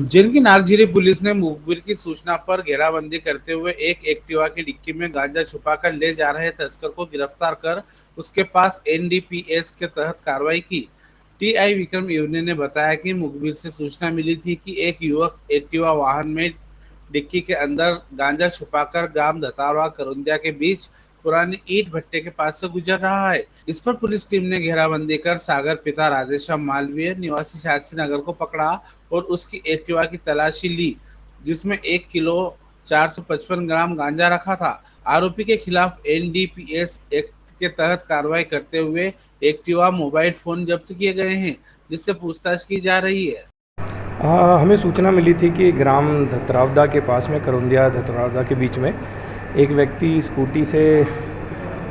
उज्जैन की नागझीरी पुलिस ने मुखबिर की सूचना पर घेराबंदी करते हुए एक एक्टिवा की डिक्की में गांजा छुपाकर ले जा रहे तस्कर को गिरफ्तार कर उसके पास एनडीपीएस के तहत कार्रवाई की। टीआई विक्रम यूने ने बताया कि मुखबिर से सूचना मिली थी कि एक युवक एक्टिवा वाहन में डिक्की के अंदर गांजा छुपाकर ग्राम धतारवा करौंदिया के बीच पुरानी ईंट भट्टे के पास से गुजर रहा है। इस पर पुलिस टीम ने घेराबंदी कर सागर पिता राधेश्याम मालवीय निवासी शास्त्री नगर को पकड़ा और उसकी एक्टिवा की तलाशी ली, जिसमें 1 किलो 455 ग्राम गांजा रखा था। आरोपी के खिलाफ एनडीपीएस एक्ट के तहत कार्रवाई करते हुए एक्टिवा मोबाइल फोन जब्त किए गए हैं, जिससे पूछताछ की जा रही है। हाँ, हमें सूचना मिली थी कि ग्राम धतरावदा के पास में करौंदिया धतरावदा के बीच में एक व्यक्ति स्कूटी से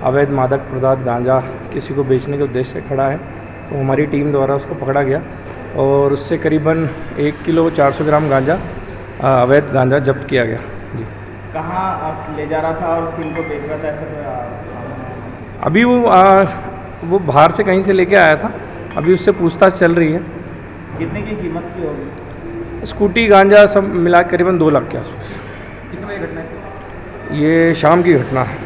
अवैध मादक पदार्थ गांजा किसी को बेचने के उद्देश्य से खड़ा है, तो हमारी टीम द्वारा उसको पकड़ा गया और उससे करीबन 1 किलो 400 ग्राम गांजा अवैध गांजा जब्त किया गया। जी, कहाँ ले जा रहा था और किन को बेच रहा था, ऐसा कोई अभी वो बाहर से कहीं से लेके आया था, अभी उससे पूछताछ चल रही है। कितने की कीमत की होगी? स्कूटी गांजा सब मिला करीबन 2 लाख के आसपास। कितने बजे घटना है? ये शाम की घटना है।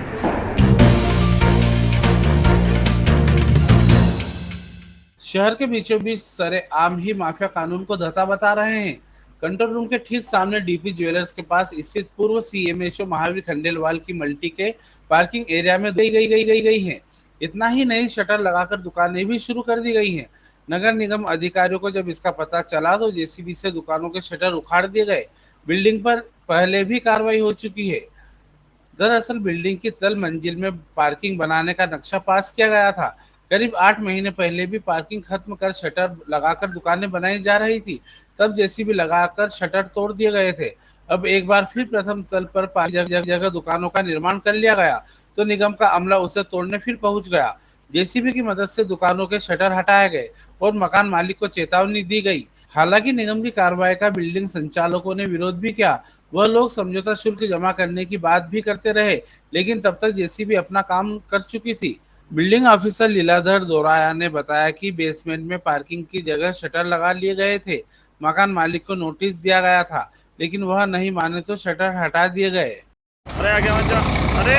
शहर के बीचों बीच सरेआम ही माफिया कानून को धता बता रहे हैं। कंट्रोल रूम के ठीक सामने डीपी ज्वेलर्स के पास स्थित पूर्व सीएमएचओ महावीर खंडेलवाल की मल्टी के पार्किंग एरिया में गई है। इतना ही नहीं, शटर लगाकर दुकानें भी शुरू कर दी गई हैं। नगर निगम अधिकारियों को जब इसका पता चला तो जेसीबी से दुकानों के शटर उखाड़ दिए गए। बिल्डिंग पर पहले भी कार्रवाई हो चुकी है। दरअसल बिल्डिंग की तल मंजिल में पार्किंग बनाने का नक्शा पास किया गया था। करीब 8 महीने पहले भी पार्किंग खत्म कर शटर लगाकर दुकानें बनाई जा रही थी, तब जेसीबी लगाकर शटर तोड़ दिए गए थे। अब एक बार फिर प्रथम तल पर जगह जगह दुकानों का निर्माण कर लिया गया तो निगम का अमला उसे तोड़ने फिर पहुंच गया। जेसीबी की मदद से दुकानों के शटर हटाए गए और मकान मालिक को चेतावनी दी गई। हालांकि निगम की कार्रवाई का बिल्डिंग संचालकों ने विरोध भी किया। वह लोग समझौता शुल्क जमा करने की बात भी करते रहे, लेकिन तब तक जेसीबी अपना काम कर चुकी थी। बिल्डिंग ऑफिसर लीलाधर दोराया ने बताया कि बेसमेंट में पार्किंग की जगह शटर लगा लिए गए थे। मकान मालिक को नोटिस दिया गया था, लेकिन वह नहीं माने तो शटर हटा दिए गए। अरे आगे मत जा। अरे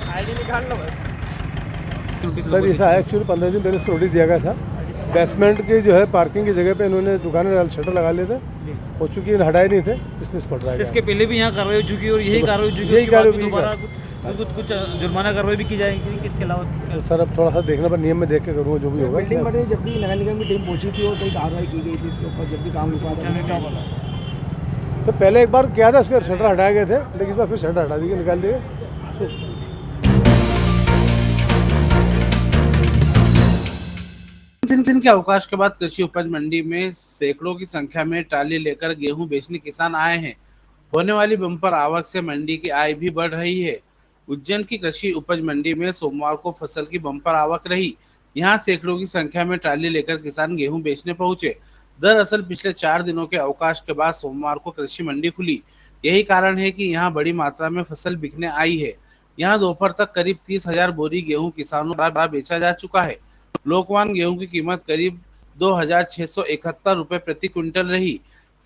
आईडी निकाल लो बस। सर ऐसा है, एक्चुअली 15 दिन पहले नोटिस दिया गया था। बेसमेंट की जो है पार्किंग की जगह पे इन्होंने दुकानें शटर लगा लिए थे, हो चुकी है, हटाए नहीं थे, बिजनेस पड़ रहा है। इसके पहले भी यहाँ कार्रवाई हो चुकी है और यही कार्रवाई हो चुकी है, यही कार्रवाई दोबारा कुछ जुर्माना कार्रवाई भी की जाएगी किसके अलावा? तो सर अब थोड़ा सा देखना पर नियम में देख के करूँगा जो भी होगा। बिल्डिंग बनी जब भी नगर निगम की टीम पहुंची थी और कई कार्रवाई की गई थी इसके ऊपर, जब भी काम रुका था। तो पहले एक बार किया था, उसके शटर हटाए गए थे, लेकिन इस बार फिर शटर हटा दिए, निकाल दिए। दिन के अवकाश के बाद कृषि उपज मंडी में सैकड़ों की संख्या में ट्राली लेकर गेहूं बेचने किसान आए हैं। होने वाली बम्पर आवक से मंडी की आय भी बढ़ रही है। उज्जैन की कृषि उपज मंडी में सोमवार को फसल की बम्पर आवक रही। यहां सैकड़ों की संख्या में ट्राली लेकर किसान गेहूं बेचने पहुंचे। दरअसल पिछले 4 दिनों के अवकाश के बाद सोमवार को कृषि मंडी खुली। यही कारण है कि यहाँ बड़ी मात्रा में फसल बिकने आई है। यहाँ दोपहर तक करीब 30,000 बोरी गेहूं किसानों द्वारा बेचा जा चुका है। लोकवान गेहूं की कीमत करीब 2,671 रुपए प्रति क्विंटल रही।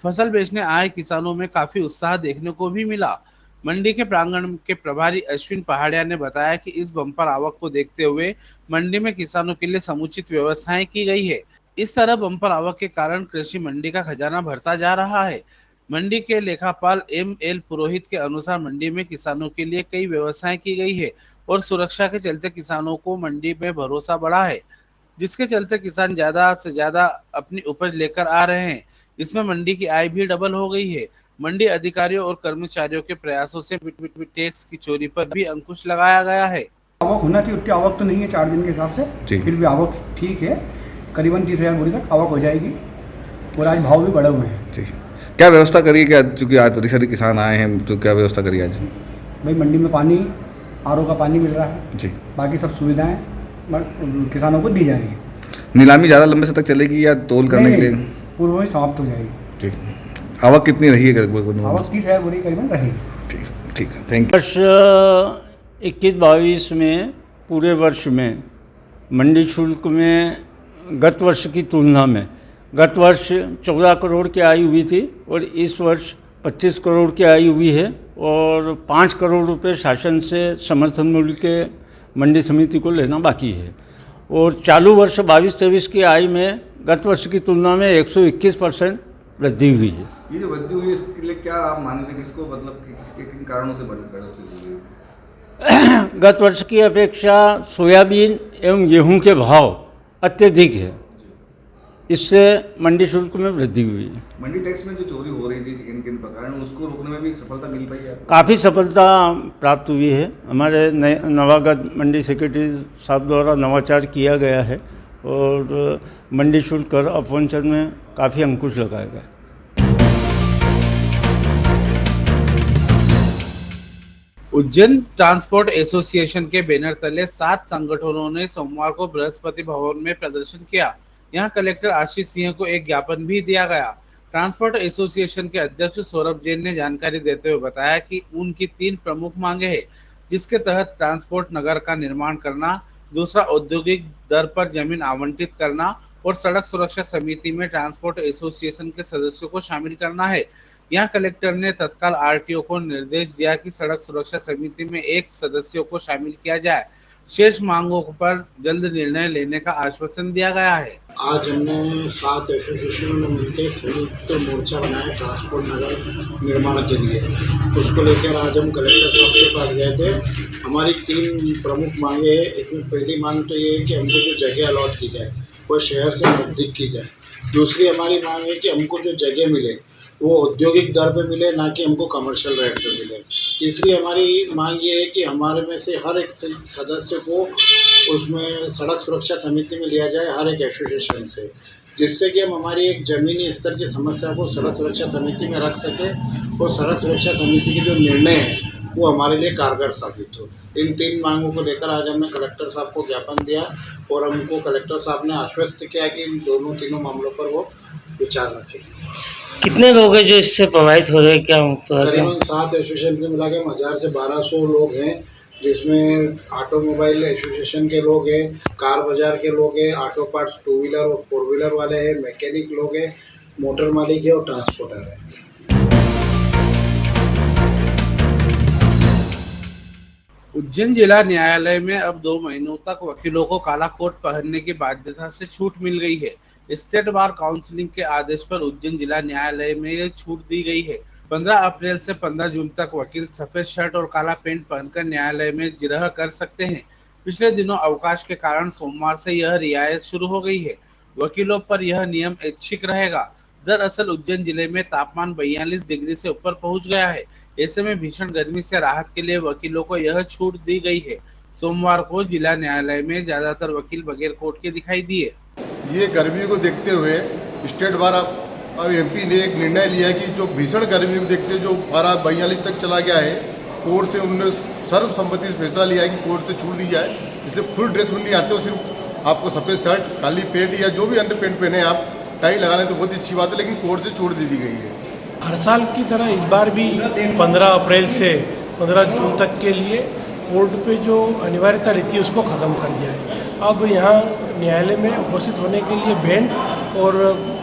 फसल बेचने आए किसानों में काफी उत्साह देखने को भी मिला। मंडी के प्रांगण के प्रभारी अश्विन पहाड़िया ने बताया कि इस बम्पर आवक को देखते हुए मंडी में किसानों के लिए समुचित व्यवस्थाएं की गई है। इस तरह बम्पर आवक के कारण कृषि मंडी का खजाना भरता जा रहा है। मंडी के लेखापाल M.L. पुरोहित के अनुसार मंडी में किसानों के लिए कई व्यवस्थाएं की गई है और सुरक्षा के चलते किसानों को मंडी में भरोसा बढ़ा है, जिसके चलते किसान ज्यादा से ज्यादा अपनी उपज लेकर आ रहे हैं। इसमें मंडी की आय भी डबल हो गई है। मंडी अधिकारियों और कर्मचारियों के प्रयासों से टैक्स की चोरी पर भी अंकुश लगाया गया है। आवक होना चाहिए, उतनी आवक तो नहीं है 4 दिन के हिसाब से, फिर भी आवक ठीक है, करीबन 30,000 बोरी तक आवक हो जाएगी और आज भाव भी बढ़े हुए हैं। ठीक, क्या व्यवस्था करिए? क्या चूँकि आज अधिक से अधिक किसान आए हैं तो क्या व्यवस्था करिए आज? भाई मंडी में पानी, RO का पानी मिल रहा है जी, बाकी सब सुविधाएं किसानों को दी जा रही है। नीलामी ज़्यादा लंबे समय तक चलेगी या तोल करने के लिए? पूर्व में समाप्त हो जाएगी। ठीक, आवक कितनी रही है? आवक 30,000 बोरी करीबन रहेगी। ठीक ठीक, थैंक यू। वर्ष 21-22 में पूरे वर्ष में मंडी शुल्क में गत वर्ष की तुलना में गत वर्ष 14 करोड़ की आय हुई थी और इस वर्ष 25 करोड़ की आय हुई है और 5 करोड़ रुपए शासन से समर्थन मूल्य के मंडी समिति को लेना बाकी है और चालू वर्ष 22-23 की आय में गत वर्ष की तुलना में 121% वृद्धि हुई है। ये जो वृद्धि हुई है इसके लिए क्या आप मानेंगे, किसको मतलब किसके किन कारणों से बढ़ोतरी हुई है? गत वर्ष की अपेक्षा सोयाबीन एवं गेहूं के भाव अत्यधिक है, इससे मंडी शुल्क में वृद्धि हुई है। मंडी टैक्स में जो चोरी हो रही थी किन किन प्रकार उसको रोकने में भी सफलता मिल पाई है? काफ़ी सफलता प्राप्त हुई है। हमारे नवागत मंडी सेक्रेटरी साहब द्वारा नवाचार किया गया है और मंडी शुल्क कर अपवंचन में काफ़ी अंकुश लगाया गया। उज्जैन ट्रांसपोर्ट एसोसिएशन के बैनर तले 7 संगठनों ने सोमवार को बृहस्पति भवन में प्रदर्शन किया। यहां कलेक्टर आशीष सिंह को एक ज्ञापन भी दिया गया। ट्रांसपोर्ट एसोसिएशन के अध्यक्ष सौरभ जैन ने जानकारी देते हुए बताया कि उनकी 3 प्रमुख मांगे हैं, जिसके तहत ट्रांसपोर्ट नगर का निर्माण करना, दूसरा औद्योगिक दर पर जमीन आवंटित करना और सड़क सुरक्षा समिति में ट्रांसपोर्ट एसोसिएशन के सदस्यों को शामिल करना है। यहाँ कलेक्टर ने तत्काल RTO को निर्देश दिया कि सड़क सुरक्षा समिति में 1 सदस्यों को शामिल किया जाए। शेष मांगों पर जल्द निर्णय लेने का आश्वासन दिया गया है। आज हमने 7 एसोसिएशनों ने मिलकर संयुक्त मोर्चा बनाया ट्रांसपोर्ट नगर निर्माण के लिए। उसको लेकर आज हम कलेक्टर साहब के पास गए थे। हमारी 3 प्रमुख मांगे हैं। इसमें पहली मांग तो ये है कि हमको जो जगह अलॉट की जाए वो शहर से नज़दीक की जाए। दूसरी हमारी मांग है कि हमको जो जगह मिले वो औद्योगिक दर पे मिले, ना कि हमको कमर्शियल रेट पे मिले। तीसरी हमारी मांग ये है कि हमारे में से हर एक सदस्य को उसमें सड़क सुरक्षा समिति में लिया जाए, हर एक एसोसिएशन से, जिससे कि हम हमारी एक ज़मीनी स्तर की समस्या को सड़क सुरक्षा समिति में रख सकें और सड़क सुरक्षा समिति के जो निर्णय हैं वो हमारे लिए कारगर साबित हो। इन 3 मांगों को लेकर आज हमने कलेक्टर साहब को ज्ञापन दिया और हमको कलेक्टर साहब ने आश्वस्त किया कि इन तीनों मामलों पर वो विचार रखेंगे। कितने लोग हैं जो इससे प्रभावित हो रहे हैं? क्या करीबन 7 एसोसिएशन से मिला के 1000 से 1200 लोग हैं, जिसमें ऑटोमोबाइल एसोसिएशन के लोग हैं, कार बाजार के लोग हैं, ऑटो पार्ट्स 2 व्हीलर और 4 व्हीलर वाले हैं, मैकेनिक लोग हैं, मोटर मालिक है और ट्रांसपोर्टर है। उज्जैन जिला न्यायालय में अब 2 महीनों तक वकीलों को काला कोट पहनने की बाध्यता से छूट मिल गई है। स्टेट बार काउंसिल के आदेश पर उज्जैन जिला न्यायालय में यह छूट दी गई है। 15 अप्रैल से 15 जून तक वकील सफेद शर्ट और काला पैंट पहनकर न्यायालय में जिरह कर सकते हैं। पिछले दिनों अवकाश के कारण सोमवार से यह रियायत शुरू हो गई है। वकीलों पर यह नियम ऐच्छिक रहेगा। दरअसल उज्जैन जिले में तापमान 42 डिग्री से ऊपर पहुंच गया है। ऐसे में भीषण गर्मी से राहत के लिए वकीलों को यह छूट दी गई है। सोमवार को जिला न्यायालय में ज्यादातर वकील बगैर कोट के दिखाई दिए। ये गर्मी को देखते हुए स्टेट बार अब MP ने एक निर्णय लिया है कि जो भीषण गर्मी को देखते जो पारा 42 तक चला गया है, कोर्ट से उन्होंने सर्वसम्मति से फैसला लिया है कि कोर्ट से छूट दी जाए। इसलिए फुल ड्रेस में नहीं आते हो, सिर्फ आपको सफ़ेद शर्ट, काली पैंट या जो भी अंडर पैंट पहने आप, टाई लगा लें तो बहुत अच्छी बात है, लेकिन कोर्ट से छूट दे दी गई है। हर साल की तरह इस बार भी 15 अप्रैल से 15 जून तक के लिए कोर्ट पे जो अनिवार्यता रहती है उसको ख़त्म कर दिया है। अब यहाँ न्यायालय में उपस्थित होने के लिए बैंड और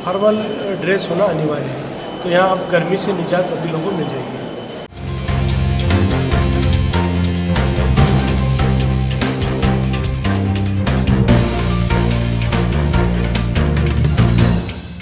फॉर्मल ड्रेस होना अनिवार्य है। तो यहाँ अब गर्मी से निजात वकीलों को मिल जाएगी।